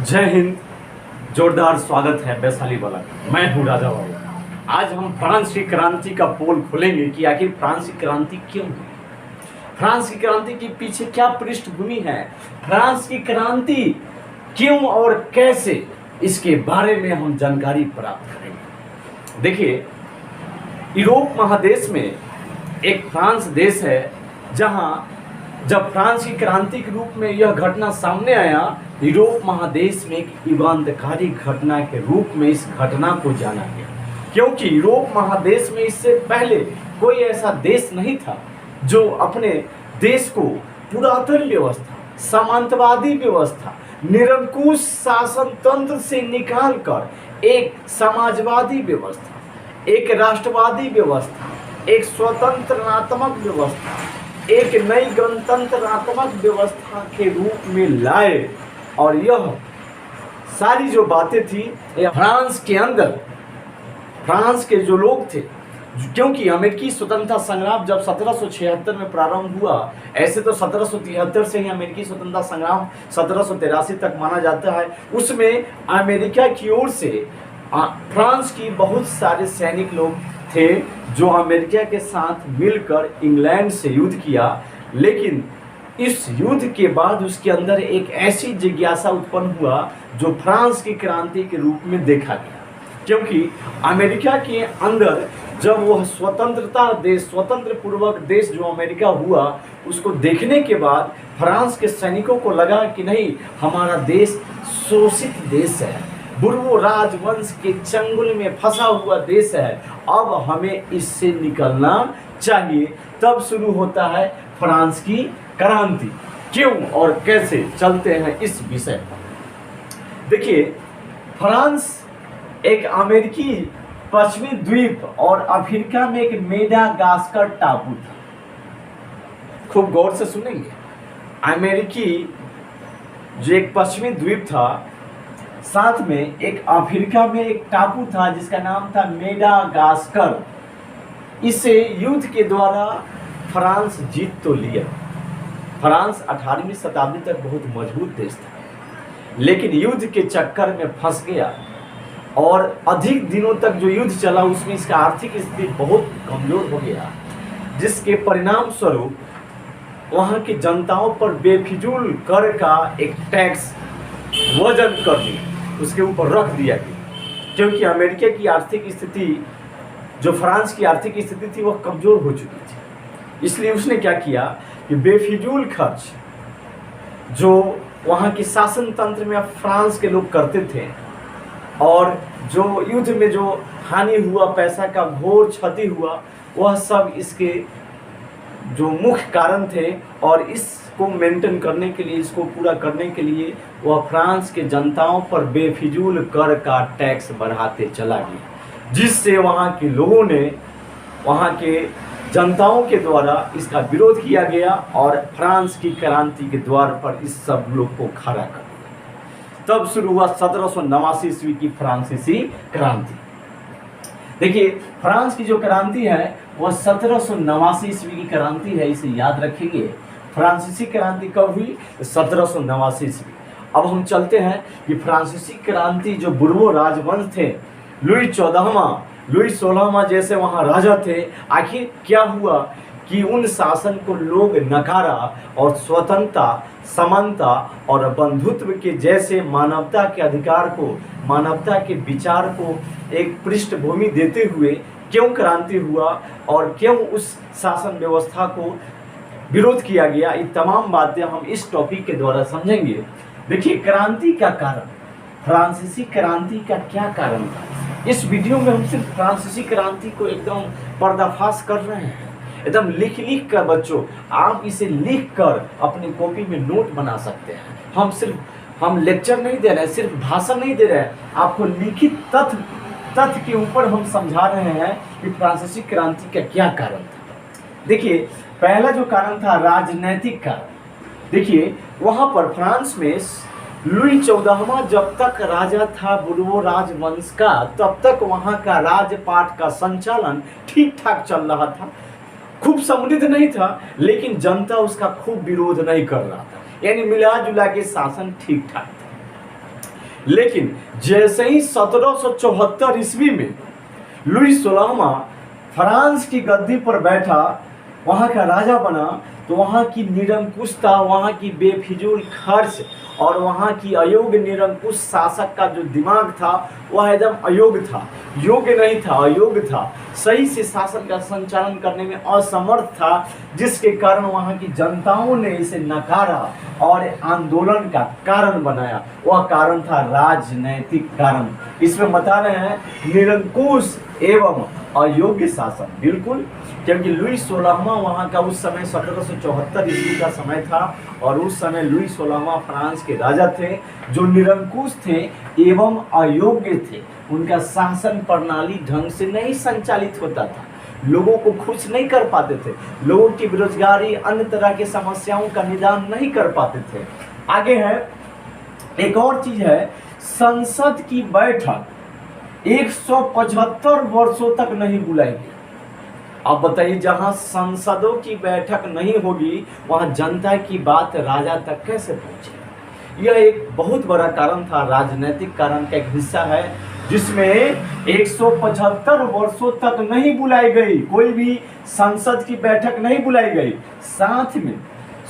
जय हिंद। जोरदार स्वागत है वैशाली वाला। मैं हूँ राजा बाबू। आज हम फ्रांस की क्रांति का पोल खोलेंगे कि आखिर फ्रांस की क्रांति क्यों हुई, फ्रांस की क्रांति के पीछे क्या पृष्ठभूमि है, फ्रांस की क्रांति क्यों और कैसे, इसके बारे में हम जानकारी प्राप्त करेंगे। देखिए, यूरोप महादेश में एक फ्रांस देश है जहां जब फ्रांस की क्रांति के रूप में यह घटना सामने आया, यूरोप महादेश में एक युगांतकारी घटना के रूप में इस घटना को जाना गया, क्योंकि यूरोप महादेश में इससे पहले कोई ऐसा देश नहीं था जो अपने देश को पुरातन व्यवस्था, सामंतवादी व्यवस्था, निरंकुश शासन तंत्र से निकालकर एक समाजवादी व्यवस्था, एक राष्ट्रवादी व्यवस्था, एक स्वतंत्रतात्मक व्यवस्था, एक नई गणतंत्रात्मक व्यवस्था के रूप में लाए। और यह सारी जो बातें थी, यह फ्रांस के अंदर, फ्रांस के जो लोग थे, क्योंकि अमेरिकी स्वतंत्रता संग्राम जब 1776 में प्रारंभ हुआ, ऐसे तो 1773 से ही अमेरिकी स्वतंत्रता संग्राम 1783 तक माना जाता है। उसमें अमेरिका की ओर से फ्रांस की बहुत सारे सैनिक लोग थे जो अमेरिका के साथ मिलकर इंग्लैंड से युद्ध किया। लेकिन इस युद्ध के बाद उसके अंदर एक ऐसी जिज्ञासा उत्पन्न हुआ जो फ्रांस की क्रांति के रूप में देखा गया, क्योंकि अमेरिका के अंदर जब वह स्वतंत्रता देश, स्वतंत्र पूर्वक देश जो अमेरिका हुआ, उसको देखने के बाद फ्रांस के सैनिकों को लगा कि नहीं, हमारा देश शोषित देश है, बुर्बो राजवंश के चंगुल में फंसा हुआ देश है, अब हमें इससे निकलना चाहिए। तब शुरू होता है फ्रांस की क्रांति। क्यों और कैसे, चलते हैं इस विषय पर। देखिए, फ्रांस एक अमेरिकी पश्चिमी द्वीप और अफ्रीका में एक मेडागास्कर टापू था। खूब गौर से सुनेंगे। अमेरिकी जो एक पश्चिमी द्वीप था, साथ में एक अफ्रीका में एक टापू था जिसका नाम था मेडागास्कर। इसे युद्ध के द्वारा फ्रांस जीत तो लिया। फ्रांस 18वीं शताब्दी तक बहुत मजबूत देश था, लेकिन युद्ध के चक्कर में फंस गया और अधिक दिनों तक जो युद्ध चला उसमें इसका आर्थिक स्थिति बहुत कमजोर हो गया, जिसके परिणाम स्वरूप वहाँ की जनताओं पर बेफिजूल कर का एक टैक्स वजन कर दिया, उसके ऊपर रख दिया गया, क्योंकि अमेरिका की आर्थिक स्थिति, जो फ्रांस की आर्थिक स्थिति थी, वह कमजोर हो चुकी थी। इसलिए उसने क्या किया कि बेफिजूल खर्च जो वहाँ की शासन तंत्र में फ्रांस के लोग करते थे और जो युद्ध में जो हानि हुआ, पैसा का घोर क्षति हुआ, वह सब इसके जो मुख्य कारण थे। और इसको मेंटेन करने के लिए, इसको पूरा करने के लिए वह फ्रांस के जनताओं पर बेफिजूल कर का टैक्स बढ़ाते चला गया, जिससे वहाँ के लोगों ने, वहाँ के जनताओं के द्वारा इसका विरोध किया गया और फ्रांस की क्रांति के द्वार पर इस सब लोग को खड़ा कर दिया। तब शुरू हुआ 1789 ईस्वी की फ्रांसीसी क्रांति। देखिए, फ्रांस की जो क्रांति है वह 1789 ईस्वी की क्रांति है, इसे याद रखेंगे। फ्रांसीसी क्रांति कब हुई? 1789 ईस्वी। अब हम चलते हैं कि फ्रांसीसी क्रांति जो बुर्बो राजवंश थे, लुई 14वां, लुई 16वां जैसे वहाँ राजा थे, आखिर क्या हुआ कि उन शासन को लोग नकारा और स्वतंत्रता, समानता और बंधुत्व के जैसे मानवता के अधिकार को, मानवता के विचार को एक पृष्ठभूमि देते हुए क्यों क्रांति हुआ और क्यों उस शासन व्यवस्था को विरोध किया गया, ये तमाम बातें हम इस टॉपिक के द्वारा समझेंगे। देखिए, क्रांति का कारण, फ्रांसीसी क्रांति का क्या कारण था, इस वीडियो में हम सिर्फ फ्रांसीसी क्रांति को एकदम पर्दाफाश कर रहे हैं, एकदम लिख कर। बच्चों, आप इसे लिख कर अपनी कॉपी में नोट बना सकते हैं। हम लेक्चर नहीं दे रहे हैं, सिर्फ भाषण नहीं दे रहे हैं, आपको लिखित तथ्य के ऊपर हम समझा रहे हैं कि फ्रांसीसी क्रांति का क्या कारण था। देखिए, पहला जो कारण था राजनैतिक कारण। देखिए, वहाँ पर फ्रांस में लुई 14वां जब तक राजा था बुर्बो राजवंश का, तब तक वहाँ का राजपाट का संचालन ठीक ठाक चल रहा था। खूब समृद्ध नहीं था, लेकिन जनता उसका खूब विरोध नहीं कर रहा था, यानी मिला जुला के शासन ठीक ठाक था। लेकिन जैसे ही 1774 ईस्वी में लुई 16वां फ्रांस की गद्दी पर बैठा, वहाँ का राजा बना, तो वहाँ की निरंकुशता, वहाँ की बेफिजूल खर्च और वहाँ की अयोग्य निरंकुश शासक का जो दिमाग था वह एकदम अयोग्य था, योग्य नहीं था, अयोग्य था, सही से शासन का संचालन करने में असमर्थ था, जिसके कारण वहाँ की जनताओं ने इसे नकारा और आंदोलन का कारण बनाया। वह कारण था राजनैतिक कारण। इसमें बता रहे हैं निरंकुश एवं अयोग्य शासन, बिल्कुल, क्योंकि लुई 16वां वहाँ का उस समय 1774 ईस्वी का समय था और उस समय लुई 16वां फ्रांस के राजा थे जो निरंकुश थे एवं अयोग्य थे। उनका शासन प्रणाली ढंग से नहीं संचालित होता था, लोगों को खुश नहीं कर पाते थे, लोगों की बेरोजगारी, अन्य तरह की समस्याओं का निदान नहीं कर पाते थे। आगे है, एक और चीज है, संसद की बैठक 175 वर्षों तक नहीं बुलाई गई। अब बताइए, जहां संसदों की बैठक नहीं होगी वहां जनता की बात राजा तक कैसे पहुंचे? यह एक बहुत बड़ा कारण था, राजनीतिक कारण का एक हिस्सा है, जिसमें 175 वर्षों तक नहीं बुलाई गई, कोई भी संसद की बैठक नहीं बुलाई गई। साथ में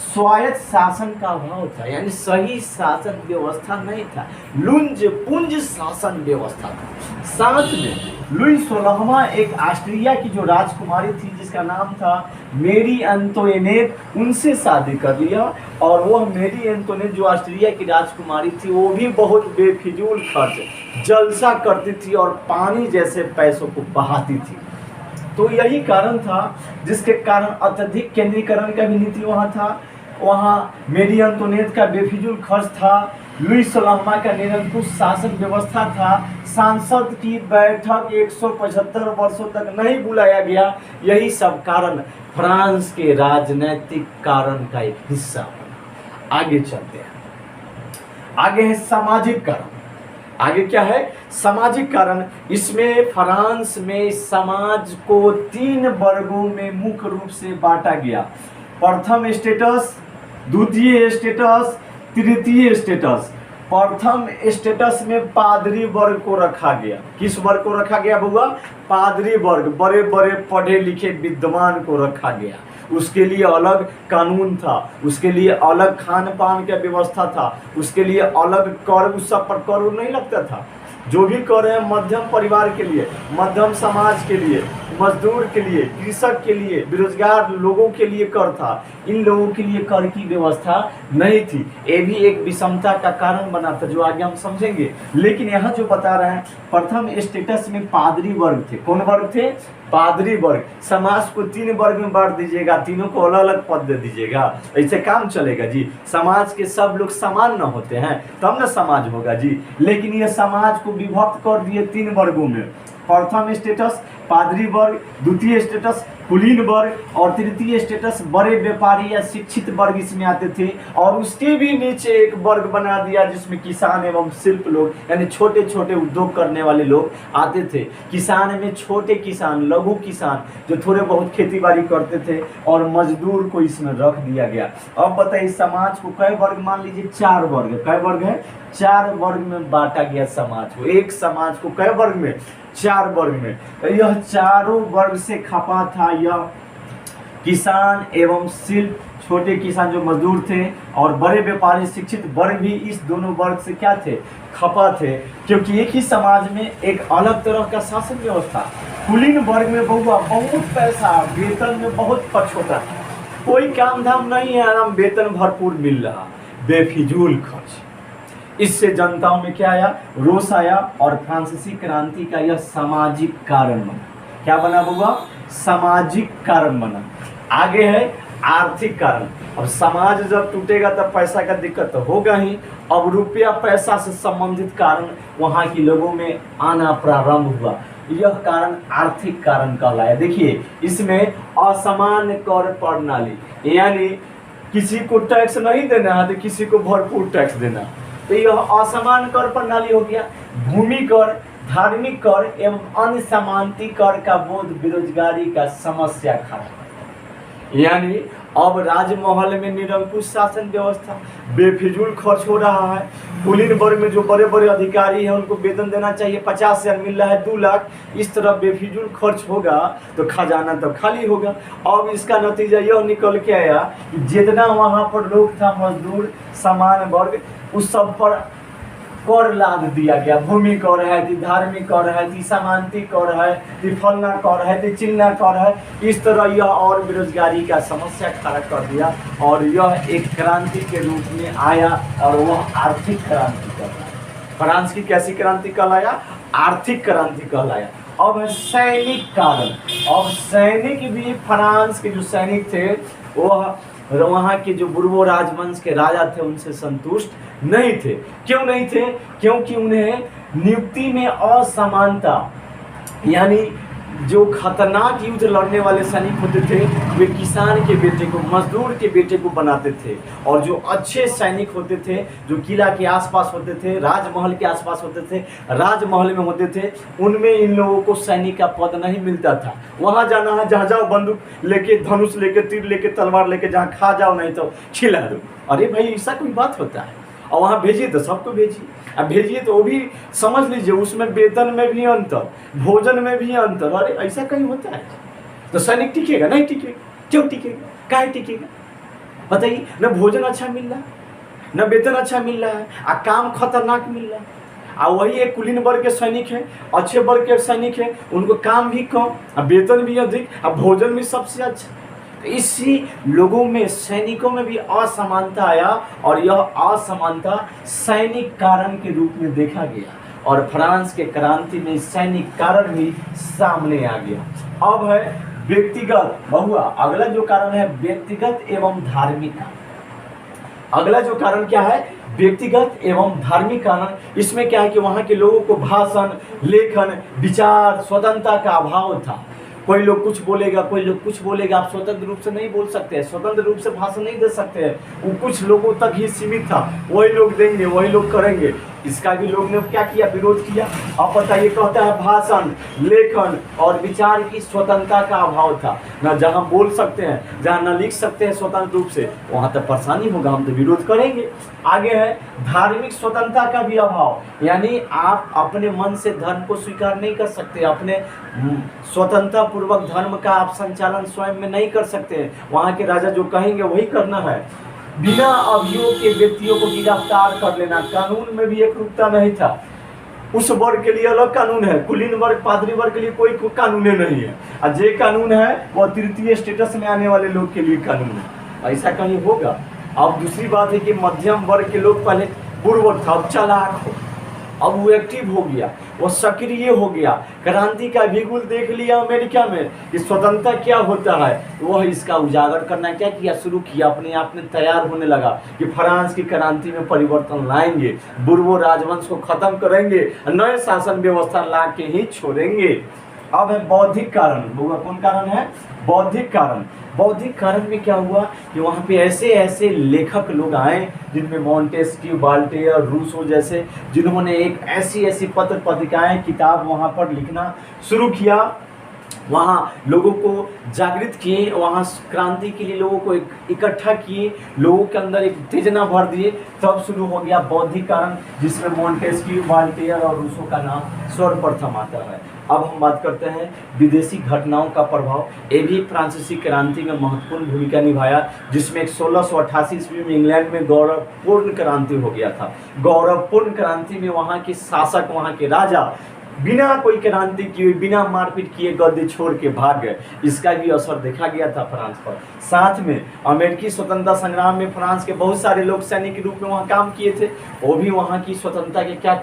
स्वायत्त शासन का अभाव था, यानी सही शासन व्यवस्था नहीं था, लुंज पुंज शासन व्यवस्था था। साथ में लुई 16वां एक ऑस्ट्रिया की जो राजकुमारी थी जिसका नाम था मेरी एंटोनेट, उनसे शादी कर लिया और वह मेरी एंटोनेट जो ऑस्ट्रिया की राजकुमारी थी वो भी बहुत बेफिजूल खर्च, जलसा करती थी और पानी जैसे पैसों को बहाती थी। तो यही कारण था जिसके कारण अत्यधिक केंद्रीकरण का भी नीति वहाँ था, वहाँ मेरी एंटोनेट का बेफिजूल खर्च था, लुई 16वां का निरंकुश शासन व्यवस्था था, सांसद की बैठक 175 वर्षों तक नहीं बुलाया गया। यही सब कारण फ्रांस के राजनीतिक कारण का एक हिस्सा बना। आगे चलते हैं, आगे है सामाजिक कारण। आगे क्या है? सामाजिक कारण। इसमें फ्रांस में समाज को 3 वर्गों में मुख्य रूप से बांटा गया। प्रथम स्टेटस, द्वितीय स्टेटस, तृतीय स्टेटस। प्रथम स्टेटस में पादरी वर्ग को रखा गया। किस वर्ग को रखा गया बउआ? पादरी वर्ग, बड़े बड़े पढ़े लिखे विद्वान को रखा गया। उसके लिए अलग कानून था, उसके लिए अलग खान पान का व्यवस्था था, उसके लिए अलग कर, उस सब पर कर नहीं लगता था। जो भी कर है मध्यम परिवार के लिए, मध्यम समाज के लिए, मजदूर के लिए, कृषक के लिए, बेरोजगार लोगों के लिए कर था। इन लोगों के लिए कर की व्यवस्था नहीं थी। ये भी एक विषमता का कारण बना था जो आगे हम समझेंगे। लेकिन यहाँ जो बता रहे हैं, प्रथम स्टेटस में पादरी वर्ग थे। कौन वर्ग थे? पादरी वर्ग। समाज को 3 वर्ग में बांट दीजिएगा, तीनों को अलग अलग पद दे दीजिएगा, ऐसे काम चलेगा जी? समाज के सब लोग समान न होते हैं तब न समाज होगा जी। लेकिन ये समाज को विभक्त कर दिए 3 वर्गों में। प्रथम स्टेटस पादरी वर्ग, द्वितीय स्टेटस कुलीन वर्ग और तृतीय स्टेटस बड़े व्यापारी या शिक्षित वर्ग इसमें आते थे। और उसके भी नीचे एक वर्ग बना दिया जिसमें किसान एवं शिल्प लोग, यानी छोटे छोटे उद्योग करने वाले लोग आते थे। किसान में छोटे किसान, लघु किसान जो थोड़े बहुत खेती बाड़ी करते थे, और मजदूर को इसमें रख दिया गया। अब बताइए समाज को कई वर्ग मान लीजिए? 4 वर्ग। कई वर्ग है? 4 वर्ग में बांटा गया समाज को। एक समाज को कई वर्ग में? 4 वर्ग में। यह चारों वर्ग से खपा था यह किसान एवं शिल्प, छोटे किसान जो मजदूर थे, और बड़े व्यापारी शिक्षित वर्ग भी इस दोनों वर्ग से क्या थे? खपा थे। क्योंकि एक ही समाज में एक अलग तरह का शासन व्यवस्था। कुलीन वर्ग में बहुआ बहुत पैसा, वेतन में बहुत पक्ष होता था, कोई काम धाम नहीं है, आराम वेतन भरपूर मिल रहा, बेफिजूल खर्च। इससे जनताओं में क्या आया? रोष आया और फ्रांसीसी क्रांति का यह सामाजिक कारण बना। क्या बना बुआ? सामाजिक कारण बना। आगे है आर्थिक कारण। अब समाज जब टूटेगा तब पैसा का दिक्कत तो होगा ही। अब रुपया पैसा से संबंधित कारण वहाँ के लोगों में आना प्रारंभ हुआ। यह कारण आर्थिक कारण कहलाया। देखिए इसमें असमान कर प्रणाली, यानी किसी को टैक्स नहीं देना है तो किसी को भरपूर टैक्स देना, तो यह असमान कर प्रणाली हो गया। भूमि कर, धार्मिक कर एवं अन्य समानती कर का बोध बेरोजगारी का समस्या खड़ा। यानी अब राजमहल में निरंकुश शासन व्यवस्था, बेफिजूल खर्च हो रहा है। कुलीन वर्ग में जो बड़े बड़े अधिकारी हैं उनको वेतन देना चाहिए, 50,000 मिल रहा है 2 लाख। इस तरह बेफिजूल खर्च होगा तो खजाना तो खाली होगा। अब इसका नतीजा यह निकल के आया कि जितना वहाँ पर लोग था, मजदूर सामान्य वर्ग, उस सब पर कर लाद दिया गया। भूमि कर है थी, धार्मिक कर है थी, सामांतिक कर है थी, फलना कर है थी, चिल्ला कर है। इस तरह यह और बेरोजगारी का समस्या खड़ा कर दिया और यह एक क्रांति के रूप में आया और वह आर्थिक क्रांति कहलाया। फ्रांस की कैसी क्रांति कहलाया? आर्थिक क्रांति कहलाया। अब है सैनिक कारण। अब सैनिक भी, फ्रांस के जो सैनिक थे वह वहाँ के जो बुर्बो राजवंश के राजा थे उनसे संतुष्ट नहीं थे। क्यों नहीं थे? क्योंकि उन्हें नियुक्ति में असमानता, यानी जो खतरनाक युद्ध लड़ने वाले सैनिक होते थे वे किसान के बेटे को, मजदूर के बेटे को बनाते थे, और जो अच्छे सैनिक होते थे जो किला के आसपास होते थे, राजमहल के आसपास होते थे, राजमहल में होते थे, उनमें इन लोगों को सैनिक का पद नहीं मिलता था। वहाँ जाना है, जहाँ जाओ बंदूक लेके, धनुष लेके, तीर लेके, तलवार लेके, जहाँ खा जाओ नहीं तो खिला दो। अरे भाई ऐसा कोई बात होता है? और वहाँ भेजिए तो सबको भेजिए। अब भेजिए तो वो भी समझ लीजिए उसमें वेतन में भी अंतर, भोजन में भी अंतर। अरे ऐसा कहीं होता है? तो सैनिक टिकेगा? नहीं टिकेगा। क्यों टिकेगा? काहे टिकेगा? बताइए। न भोजन अच्छा मिल रहा है, न वेतन अच्छा मिल रहा है, और काम खतरनाक मिल रहा है। और वही एक कुलीन वर्ग के सैनिक है, अच्छे वर्ग के सैनिक है, उनको काम भी कम, वेतन भी अधिक, और भोजन भी सबसे अच्छा। इसी लोगों में, सैनिकों में भी असमानता आया और यह असमानता सैनिक कारण के रूप में देखा गया और फ्रांस के क्रांति में सैनिक कारण भी सामने आ गया। अब है व्यक्तिगत बहुआ। अगला जो कारण है व्यक्तिगत एवं धार्मिक कारण। अगला जो कारण क्या है? व्यक्तिगत एवं धार्मिक कारण। इसमें क्या है कि वहाँ के लोगों को भाषण, लेखन, विचार स्वतंत्रता का अभाव था। कोई लोग कुछ बोलेगा, कोई लोग कुछ बोलेगा, आप स्वतंत्र रूप से नहीं बोल सकते, स्वतंत्र रूप से भाषण नहीं दे सकते हैं। वो कुछ लोगों तक ही सीमित था, वही लोग देंगे, वही लोग करेंगे। इसका भी लोग ने क्या किया? विरोध किया। अब बताइए, कहता है भाषण, लेखन और विचार की स्वतंत्रता का अभाव था। ना जहाँ बोल सकते हैं, जहाँ ना लिख सकते हैं स्वतंत्र रूप से, वहाँ तो परेशानी होगा, हम तो विरोध करेंगे। आगे है धार्मिक स्वतंत्रता का भी अभाव, यानी आप अपने मन से धर्म को स्वीकार नहीं कर सकते, अपने स्वतंत्रता पूर्वक धर्म का आप संचालन स्वयं में नहीं कर सकते। वहाँ के राजा जो कहेंगे वही करना है। बिना अभियोग के व्यक्तियों को गिरफ्तार कर लेना, कानून में भी एक रूपता नहीं था। उस वर्ग के लिए अलग कानून है, कुलीन वर्ग, पादरी वर्ग के लिए कोई कानून नहीं है, और जो कानून है वो तृतीय स्टेटस में आने वाले लोग के लिए कानून है। ऐसा कहीं होगा? अब दूसरी बात है कि मध्यम वर्ग के लोग पहले पूर्ववत था, अब चालाक हो, अब वो एक्टिव हो गया, वो सक्रिय हो गया। क्रांति का बिगुल देख लिया अमेरिका में कि स्वतंत्रता क्या होता है, वह इसका उजागर करना क्या किया? शुरू किया। अपने आप में तैयार होने लगा कि फ्रांस की क्रांति में परिवर्तन लाएंगे, बुर्बो राजवंश को खत्म करेंगे, नए शासन व्यवस्था ला के ही छोड़ेंगे। अब है बौद्धिक कारण। कौन कारण है? बौद्धिक कारण। बौद्धिक कारण में क्या हुआ कि वहाँ पे ऐसे ऐसे लेखक लोग आए जिनमें मॉन्टेस्क्यू, वॉल्टेयर, रूसो जैसे, जिन्होंने एक ऐसी ऐसी पत्र पत्रिकाएं, किताब वहाँ पर लिखना शुरू किया। वहाँ लोगों को जागृत किए, वहाँ क्रांति के लिए लोगों को इकट्ठा किए, लोगों के अंदर एक उत्तेजना भर दिए। तब शुरू हो गया बौद्धिक कारण, जिसमें मॉन्टेस्क्यू, वॉल्टेयर और रूसो का नाम सर्वप्रथम आता है। अब हम बात करते हैं विदेशी घटनाओं का प्रभाव। ये भी फ्रांसीसी क्रांति में महत्वपूर्ण भूमिका निभाया, जिसमें 1688 ईस्वी में इंग्लैंड में गौरवपूर्ण क्रांति हो गया था। गौरवपूर्ण क्रांति में वहाँ के शासक, वहाँ के राजा बिना कोई क्रांति किए, बिना मारपीट किए गद्दी छोड़ के भाग गए। इसका भी असर देखा गया था फ्रांस पर। साथ में अमेरिकी स्वतंत्रता संग्राम में फ्रांस के बहुत सारे लोग सैनिक के रूप में वहाँ काम किए थे, वो भी वहाँ की स्वतंत्रता के क्या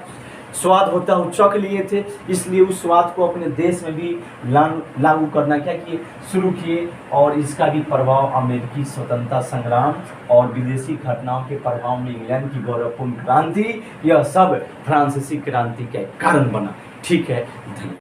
स्वाद होता है वो चख लिए थे, इसलिए उस स्वाद को अपने देश में भी लागू करना क्या किए? शुरू किए। और इसका भी प्रभाव अमेरिकी स्वतंत्रता संग्राम और विदेशी घटनाओं के प्रभाव में इंग्लैंड की गौरवपूर्ण क्रांति, यह सब फ्रांसीसी क्रांति के कारण बना। ठीक है, धन्यवाद।